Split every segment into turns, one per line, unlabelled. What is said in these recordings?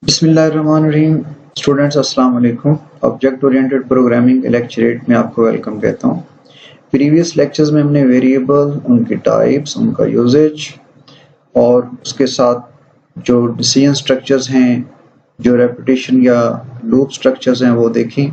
बिस्मिल्लाहिर्रहमानिर्रहीम। स्टूडेंट्स अस्सलाम वालेकुम। ऑब्जेक्ट ओरिएंटेड प्रोग्रामिंग लेक्चर 8 में आपको वेलकम कहता हूँ। प्रीवियस लेक्चर्स में हमने वेरिएबल, उनकी टाइप्स, उनका यूजेज और उसके साथ जो डिसीजन स्ट्रक्चर्स हैं, जो रेपिटेशन या लूप स्ट्रक्चर्स हैं वो देखी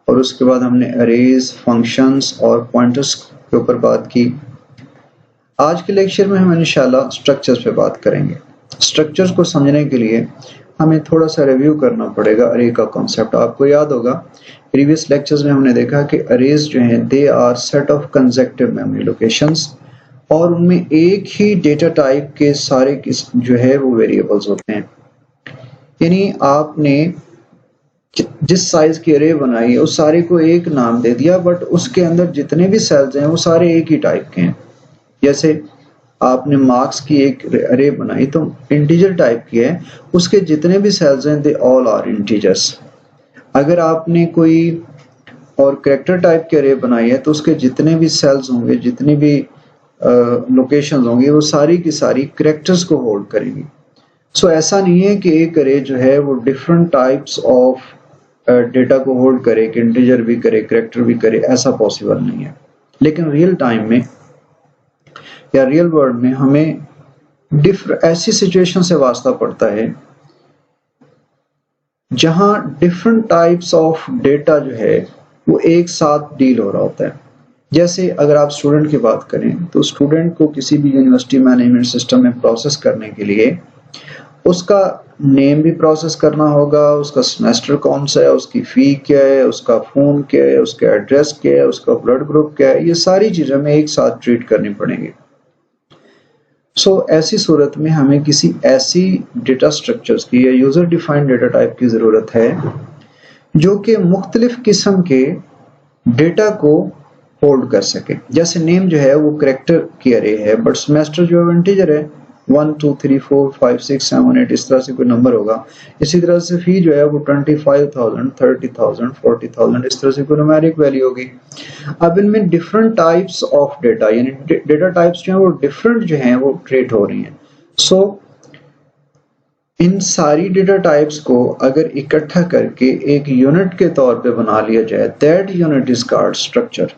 और उसके बाद हमने अरेज, फंक्शंस और पॉइंटर्स के ऊपर बात की। आज के लेक्चर में हम इंशाल्लाह स्ट्रक्चर्स पे बात करेंगे। स्ट्रक्चर्स को समझने के लिए हमें थोड़ा सा रिव्यू करना पड़ेगा अरे का कॉन्सेप्ट। आपको याद होगा प्रीवियस लेक्चर्स में हमने देखा कि अरेज जो हैं they are set of consecutive memory locations और उनमें एक ही डेटा टाइप के सारे जो है वो वेरिएबल्स होते हैं। यानी आपने जिस साइज की अरे बनाई है उस सारे को एक नाम दे दिया, बट उसके अंदर जितने भी सेल्स हैं वो सारे एक ही टाइप के हैं। जैसे आपने मार्क्स की एक अरे बनाई तो इंटीजर टाइप की है, उसके जितने भी सेल्स हैं दे ऑल आर इंटीजर्स। अगर आपने कोई और कैरेक्टर टाइप की अरे बनाई है तो उसके जितने भी सेल्स होंगे, जितनी भी लोकेशंस होंगी, वो सारी की सारी कैरेक्टर्स को होल्ड करेंगी। सो ऐसा नहीं है कि एक अरे जो है वो डिफरेंट टाइप्स ऑफ डेटा को होल्ड करे, कि इंटीजर भी करे, कैरेक्टर भी करे, ऐसा पॉसिबल नहीं है। लेकिन रियल टाइम में या रियल वर्ल्ड में हमें ऐसी सिचुएशन से वास्ता पड़ता है जहां डिफरेंट टाइप्स ऑफ डेटा जो है वो एक साथ डील हो रहा होता है। जैसे अगर आप स्टूडेंट की बात करें तो स्टूडेंट को किसी भी यूनिवर्सिटी मैनेजमेंट सिस्टम में प्रोसेस करने के लिए उसका नेम भी प्रोसेस करना होगा, उसका सेमेस्टर कौन सा है, उसकी फी क्या है, उसका फोन क्या है, उसका एड्रेस क्या है, उसका ब्लड ग्रुप क्या है, ये सारी चीजें हमें एक साथ ट्रीट करनी पड़ेंगी। ऐसी सूरत में हमें किसी ऐसी डेटा स्ट्रक्चर्स की या यूजर डिफाइंड डेटा टाइप की जरूरत है जो कि मुख्तलिफ किस्म के डेटा को होल्ड कर सके। जैसे नेम जो है वो कैरेक्टर की अरे है, बट सेमेस्टर जो है इंटीजर है, 1 2 3 4 5 6 7 8 इस तरह से कोई नंबर होगा। इसी तरह से फी जो है वो 25,000 30,000 40,000 इस तरह से कोई न्यूमेरिक वैल्यू होगी। अब इनमें डिफरेंट टाइप्स ऑफ डेटा, यानी डेटा टाइप्स जो है वो डिफरेंट जो हैं वो ट्रीट हो रही हैं। इन सारी डेटा टाइप्स को अगर इकट्ठा करके एक यूनिट के तौर पे बना लिया जाए, that unit is called structure.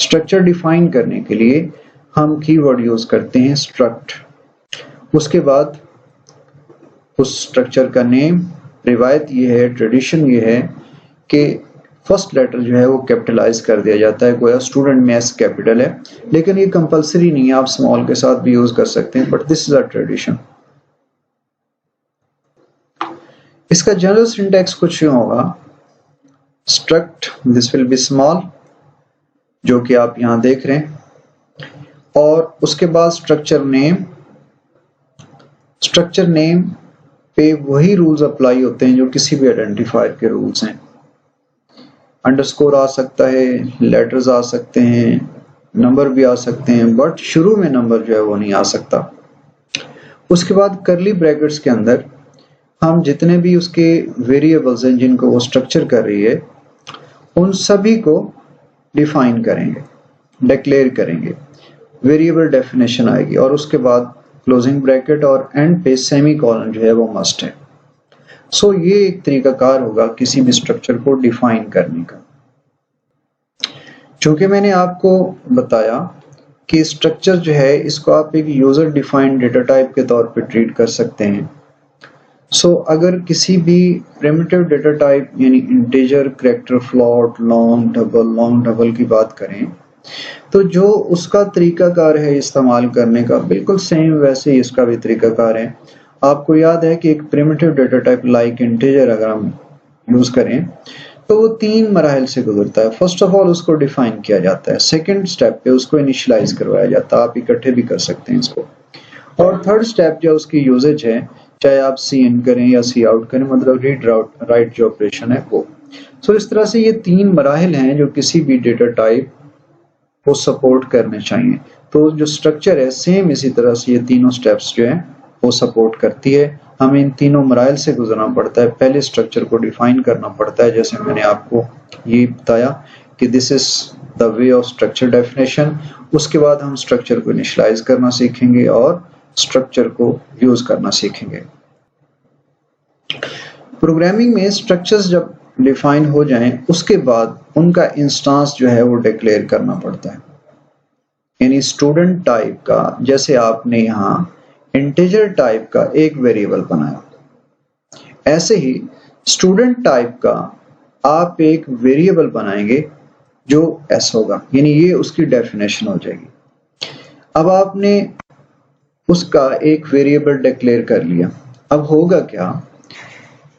Structure define करने के लिए हम कीवर्ड यूज करते हैं स्ट्रक्ट। उसके बाद उस स्ट्रक्चर का नेम, रिवायत ये है, ट्रेडिशन ये है कि फर्स्ट लेटर जो है वो कैपिटलाइज कर दिया जाता है। गोया स्टूडेंट में एस कैपिटल है, लेकिन ये कंपलसरी नहीं है, आप स्मॉल के साथ भी यूज कर सकते हैं, but this is a tradition. इसका जनरल सिंटैक्स कुछ यूं होगा, struct this will be small, जो कि आप यहां देख रहे हैं, और उसके बाद स्ट्रक्चर नेम। स्ट्रक्चर नेम पे वही रूल्स अप्लाई होते हैं जो किसी भी आइडेंटिफायर के रूल्स हैं। अंडरस्कोर आ सकता है, लेटर्स आ सकते हैं, नंबर भी आ सकते हैं, बट शुरू में नंबर जो है वो नहीं आ सकता। उसके बाद करली ब्रैकेट्स के अंदर हम जितने भी उसके वेरिएबल्स हैं जिनको वो स्ट्रक्चर कर रही है उन सभी को डिफाइन करेंगे, डिक्लेयर करेंगे, वेरिएबल डेफिनेशन आएगी, और उसके बाद क्लोजिंग ब्रैकेट और एंड पे सेमी कॉलन जो है वो मस्ट है। ये एक तरीकाकार होगा किसी भी स्ट्रक्चर को डिफाइन करने का। चूंकि मैंने आपको बताया कि स्ट्रक्चर जो है इसको आप एक यूजर डिफाइंड डेटा टाइप के तौर पे ट्रीट कर सकते हैं। अगर किसी भी प्रिमिटिव डेटा टाइप यानी integer, character, float, long double की बात करें तो जो उसका तरीकाकार है इस्तेमाल करने का बिल्कुल सेम वैसे ही इसका भी तरीकाकार है। आपको याद है कि एक primitive data type like integer अगर हम यूज करें तो वो 3 मराहल से गुजरता है। फर्स्ट ऑफ ऑल उसको डिफाइन किया जाता है, सेकंड स्टेप पे उसको इनिशियलाइज करवाया जाता है, आप इकट्ठे भी कर सकते हैं इसको, और थर्ड स्टेप जो उसकी यूजेज है, चाहे आप सी इन करें या सी आउट करें, मतलब रीड राइट जो ऑपरेशन है वो। इस तरह से ये 3 मराहल हैं जो किसी भी डेटा टाइप को सपोर्ट करने चाहिए। जो स्ट्रक्चर है सेम इसी तरह से ये तीनों स्टेप्स जो है वो सपोर्ट करती है। हमें इन तीनों मराइल से गुजरना पड़ता है। पहले स्ट्रक्चर को डिफाइन करना पड़ता है, जैसे मैंने आपको ये बताया कि this is the way of structure definition. उसके बाद हम स्ट्रक्चर को इनिशियलाइज करना सीखेंगे और स्ट्रक्चर को यूज करना सीखेंगे। प्रोग्रामिंग में स्ट्रक्चर्स जब डिफाइन हो जाएं उसके बाद उनका इंस्टांस जो है वो डिक्लेयर करना पड़ता है। यानी स्टूडेंट टाइप का, जैसे आपने यहाँ इंटीजर टाइप का एक वेरिएबल बनाया, ऐसे ही स्टूडेंट टाइप का आप एक वेरिएबल बनाएंगे जो एस होगा, यानी ये उसकी डेफिनेशन हो जाएगी। अब आपने उसका एक वेरिएबल डिक्लेयर कर लिया। अब होगा क्या,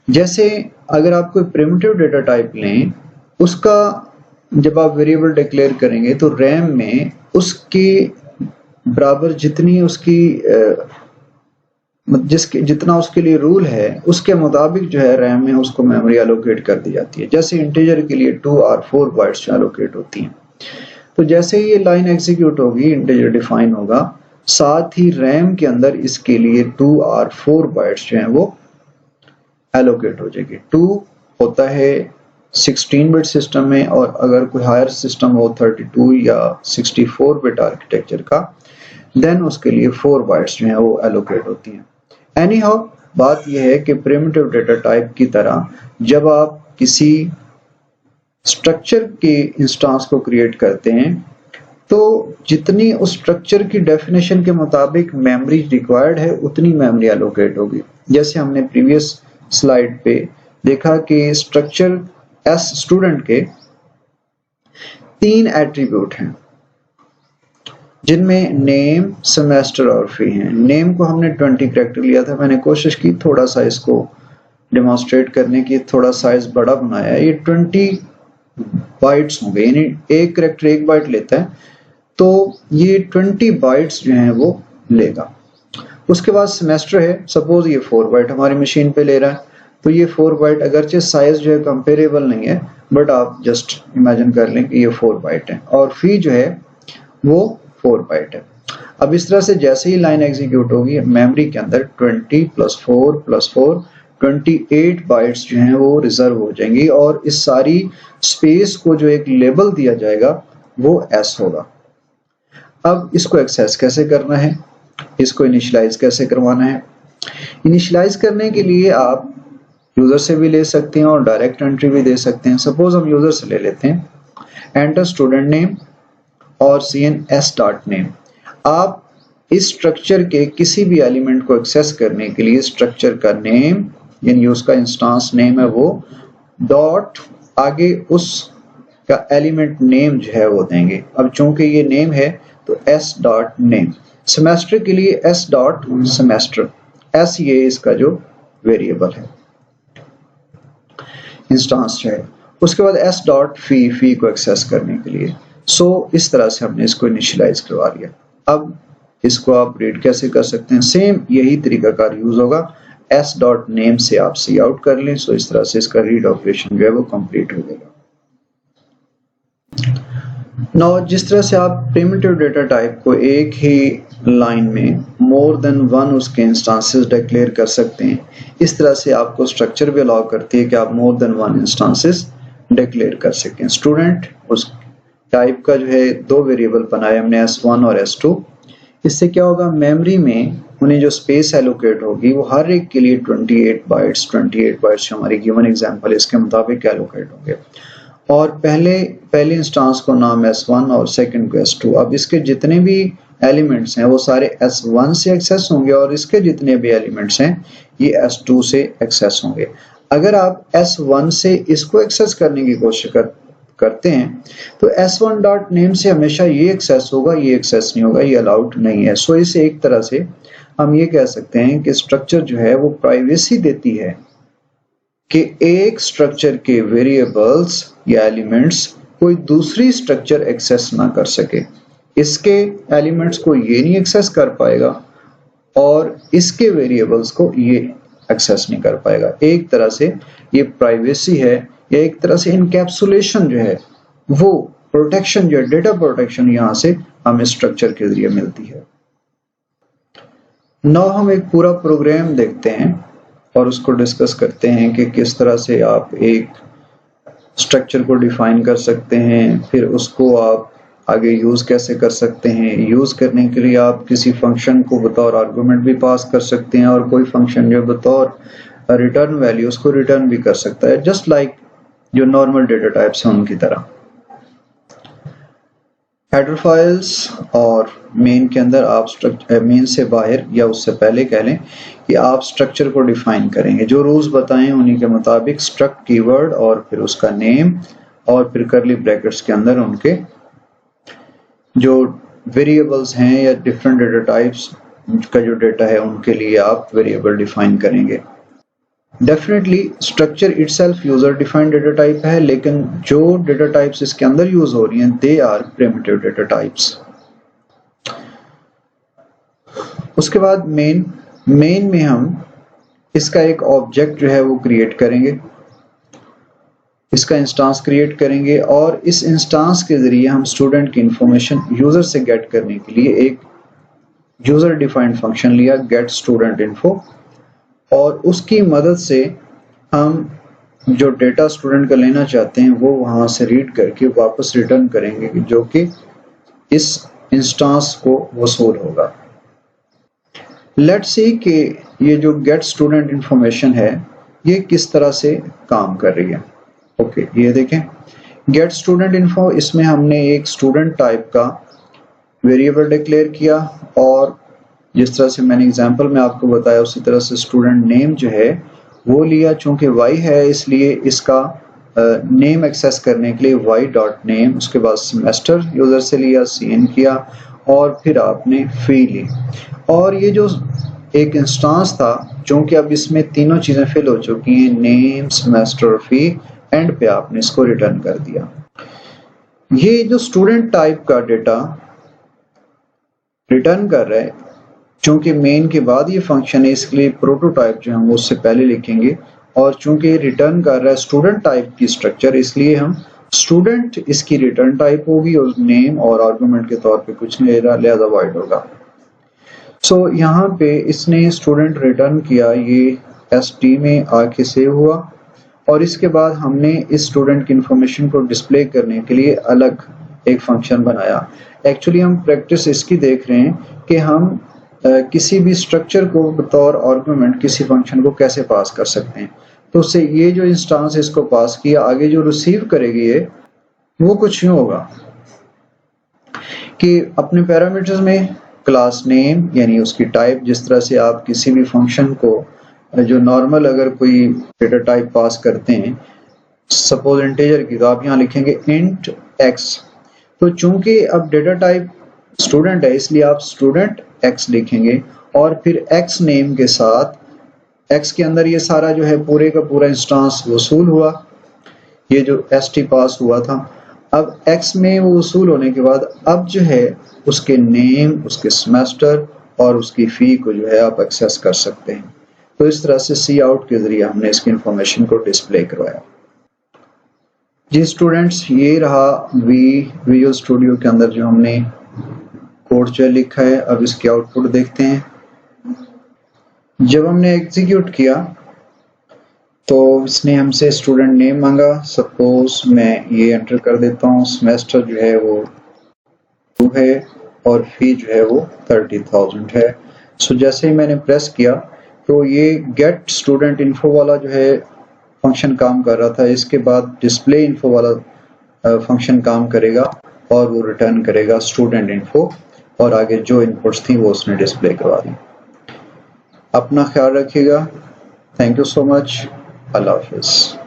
जैसे अगर आप कोई प्रिमिटिव डेटा टाइप लें, उसका जब आप वेरिएबल डिक्लेयर करेंगे तो रैम में उसके बराबर जितनी उसकी जितना उसके लिए रूल है उसके मुताबिक जो है रैम में उसको मेमोरी एलोकेट कर दी जाती है। जैसे इंटीजर के लिए 2 और 4 बाइट्स एलोकेट होती हैं, तो जैसे ही ये लाइन एग्जीक्यूट होगी, इंटीजर डिफाइन होगा, साथ ही रैम के अंदर इसके लिए 2 और 4 बाइट्स जो हैं वो एलोकेट हो जाएगी। 2 होता है 16 बिट सिस्टम में, और अगर कोई हायर सिस्टम हो 32 या 64 बिट आर्किटेक्चर का, देन उसके लिए 4 बाइट्स जो हैं वो एलोकेट होती हैं। एनी हाउ, बात यह है कि प्रिमिटिव डेटा टाइप की तरह जब आप किसी स्ट्रक्चर के इंस्टांस को क्रिएट करते हैं तो जितनी उस स्ट्रक्चर की डेफिनेशन के मुताबिक मेमोरी रिक्वायर्ड है उतनी मेमोरी एलोकेट होगी। जैसे हमने प्रीवियस स्लाइड पे देखा कि स्ट्रक्चर एस स्टूडेंट के 3 एट्रीब्यूट हैं जिनमें नेम, सेमेस्टर और फी हैं। नेम को हमने 20 कैरेक्टर लिया था। मैंने कोशिश की थोड़ा सा इसको डेमोन्स्ट्रेट करने की, थोड़ा साइज बड़ा बनाया है। ये 20 बाइट्स होंगे, यानी एक कैरेक्टर 1 बाइट लेता है, तो ये 20 बाइट्स जो हैं वो लेगा। उसके बाद सेमेस्टर है, सपोज ये 4 बाइट हमारी मशीन पे ले रहा है, तो ये 4 बाइट अगरचे साइज जो है कंपेरेबल नहीं है, बट आप जस्ट इमेजिन कर लें कि ये 4 बाइट है। और फी जो है वो 4 बाइट है। अब इस तरह से जैसे ही लाइन एग्जीक्यूट होगी, मेमोरी के अंदर 20 + 4 + 4 28 बाइट्स जो हैं वो रिजर्व हो जाएंगी, और इस सारी स्पेस को जो एक लेबल दिया जाएगा वो एस होगा। अब इसको एक्सेस कैसे करना है, इसको इनिशियलाइज कैसे करवाना है? इनिशियलाइज करने के लिए आप यूजर से भी ले सकते हैं और डायरेक्ट एंट्री भी दे सकते हैं। सपोज हम यूजर से ले लेते हैं, एंटर स्टूडेंट नेम और cns.name। आप इस स्ट्रक्चर के किसी भी एलिमेंट को एक्सेस करने के लिए स्ट्रक्चर का नेम, यानी उसका इंस्टांस नेम है वो, डॉट आगे उसका एलिमेंट नेम जो है वो देंगे। अब चूंकि ये नेम है तो s.name। सेमेस्टर के लिए s.semester, s ये इसका जो वेरिएबल है, इंस्टांस जो है। उसके बाद s.fee, फी को एक्सेस करने के लिए। इस तरह से हमने इसको इनिशियलाइज करवा लिया। अब इसको आप रीड कैसे कर सकते हैं? सेम यही तरीकाकार यूज होगा। s.name से आप सी आउट कर लें, इस तरह से इसका रीड ऑपरेशन जो है वो कंप्लीट हो जाएगा। नाउ जिस तरह से आप प्रिमिटिव डेटा टाइप को एक ही लाइन में मोर देन 1 उसके इंस्टांसेस डिक्लेयर कर सकते हैं, इस तरह से आपको स्ट्रक्चर भी अलाउ करती है कि आप मोर देन 1 इंस्टांसेस डिक्लेयर कर सकें। स्टूडेंट उस टाइप का जो है 2 वेरिएबल बनाए हमने, s1 और s2। इससे क्या होगा, मेमोरी में उन्हें जो स्पेस एलोकेट होगी वो हर एक के लिए 28 बाइट्स हमारी गिवन एग्जांपल इसके मुताबिक एलोकेट होंगे। और पहले इंस्टांस को नाम s1 और सेकंड को s2। अब इसके जितने भी एलिमेंट्स हैं वो सारे s1 से एक्सेस होंगे, और इसके जितने भी एलिमेंट्स हैं ये s2 से एक्सेस होंगे। अगर आप s1 से इसको एक्सेस करने की कोशिश करते हैं तो s1.name से हमेशा ये एक्सेस होगा, ये एक्सेस नहीं होगा, ये अलाउड नहीं है। इसे एक तरह से हम ये कह सकते हैं कि स्ट्रक्चर जो है वो प्राइवेसी देती है कि एक स्ट्रक्चर के वेरिएबल्स या एलिमेंट्स कोई दूसरी स्ट्रक्चर एक्सेस ना कर सके। इसके एलिमेंट्स को ये नहीं एक्सेस कर पाएगा और इसके वेरिएबल्स को ये एक्सेस नहीं कर पाएगा। एक तरह से ये प्राइवेसी है, या एक तरह से इनकैप्सुलेशन जो है वो प्रोटेक्शन जो है, डेटा प्रोटेक्शन यहाँ से हमें स्ट्रक्चर के जरिए मिलती है। नाउ हम एक पूरा प्रोग्राम देखते हैं और उसको डिस्कस करते हैं कि किस तरह से आप एक स्ट्रक्चर को डिफाइन कर सकते हैं, फिर उसको आप आगे यूज कैसे कर सकते हैं। यूज करने के लिए आप किसी फंक्शन को बतौर आर्गुमेंट भी पास कर सकते हैं, और कोई फंक्शन जो बतौर रिटर्न वैल्यूज को रिटर्न भी कर सकता है, जस्ट लाइक जो नॉर्मल डेटा टाइप्स हैं उनकी तरह। हेडर फाइल्स और मेन के अंदर आप मेन से बाहर या उससे पहले कह लें कि आप स्ट्रक्चर को डिफाइन करेंगे, जो रूल्स बताएं उन्हीं के मुताबिक स्ट्रक्ट कीवर्ड और फिर उसका नेम और फिर करली ब्रैकेट्स के अंदर उनके जो वेरिएबल्स हैं या डिफरेंट डेटा टाइप्स का जो डेटा है उनके लिए आप वेरिएबल डिफाइन करेंगे। Definitely structure itself user defined data type है, लेकिन जो डेटा टाइप्स इसके अंदर यूज हो रही हैं they are primitive data types. उसके बाद मेन में हम इसका एक ऑब्जेक्ट जो है वो क्रिएट करेंगे, इसका इंस्टांस क्रिएट करेंगे और इस इंस्टांस के जरिए हम स्टूडेंट की इंफॉर्मेशन यूजर से गेट करने के लिए एक यूजर डिफाइंड फंक्शन लिया गेट स्टूडेंट इन्फो, और उसकी मदद से हम जो डेटा स्टूडेंट का लेना चाहते हैं वो वहां से रीड करके वापस रिटर्न करेंगे जो कि इस इंस्टांस को वसूल होगा। लेट्स सी कि ये जो गेट स्टूडेंट इंफॉर्मेशन है ये किस तरह से काम कर रही है। ओके, ये देखें गेट स्टूडेंट इन्फो, इसमें हमने एक स्टूडेंट टाइप का वेरिएबल डिक्लेयर किया और जिस तरह से मैंने एग्जांपल में आपको बताया उसी तरह से स्टूडेंट नेम जो है वो लिया, चूंकि y है इसलिए इसका नेम एक्सेस करने के लिए y.name, उसके बाद सेमेस्टर यूजर से लिया, cn किया और फिर आपने फी ली। और ये जो एक इंस्टांस था चूंकि अब इसमें तीनों चीजें फिल हो चुकी हैं, नेम, सेमेस्टर और फी, एंड पे आपने इसको रिटर्न कर दिया। ये जो स्टूडेंट टाइप का डेटा रिटर्न कर रहा है, चूंकि मेन के बाद ये फंक्शन है इसलिए प्रोटोटाइप जो हम उससे पहले लिखेंगे, और चूंकि रिटर्न कर रहा है स्टूडेंट टाइप की स्ट्रक्चर इसलिए हम स्टूडेंट इसकी रिटर्न टाइप होगी और नेम और आर्गुमेंट के तौर पे कुछ नहीं ले रहा, लिहाजा वॉइड होगा। सो यहाँ पे इसने स्टूडेंट रिटर्न किया, ये st में आके सेव हुआ और इसके बाद हमने इस स्टूडेंट की इंफॉर्मेशन को डिस्प्ले करने के लिए अलग एक फंक्शन बनाया। एक्चुअली हम प्रैक्टिस इसकी देख रहे हैं कि हम किसी भी स्ट्रक्चर को बतौर आर्गुमेंट किसी फंक्शन को कैसे पास कर सकते हैं। तो उससे ये जो इंस्टांस इसको पास किया, आगे जो रिसीव करेगी ये वो कुछ यूं होगा कि अपने पैरामीटर्स में क्लास नेम यानी उसकी टाइप, जिस तरह से आप किसी भी फंक्शन को जो नॉर्मल अगर कोई डेटा टाइप पास करते हैं सपोज इंटीजर की, तो आप यहाँ लिखेंगे इंट एक्स। तो चूंकि अब डेटा टाइप स्टूडेंट है इसलिए आप स्टूडेंट एक्स लिखेंगे और फिर एक्स नेम के साथ एक्स के अंदर ये सारा जो है पूरे का पूरा इंस्टांस वसूल हुआ, ये जो st पास हुआ था। अब एक्स में वो वसूल होने के बाद अब जो है उसके नेम, उसके सेमेस्टर और उसकी फी को जो है आप एक्सेस कर सकते हैं। तो इस तरह से सी आउट के जरिए हमने इसकी इंफॉर्मेशन को डिस्प्ले करवाया। जी स्टूडेंट्स, ये रहा विजुअल स्टूडियो के अंदर जो हमने कोड जो लिखा है। अब इसके आउटपुट देखते हैं। जब हमने एग्जीक्यूट किया तो इसने हमसे स्टूडेंट नेम मांगा, सपोज मैं ये एंटर कर देता हूँ, सेमेस्टर जो है वो 2 है और फी जो है वो 30,000 है। सो जैसे ही मैंने प्रेस किया तो ये गेट स्टूडेंट इन्फो वाला जो है फंक्शन काम कर रहा था, इसके बाद डिस्प्ले इन्फो वाला फंक्शन काम करेगा और वो रिटर्न करेगा स्टूडेंट इन्फो और आगे जो इनपुट्स थी वो उसने डिस्प्ले करवा दी। अपना ख्याल रखिएगा। Thank you so much. अल्लाह हाफिज़।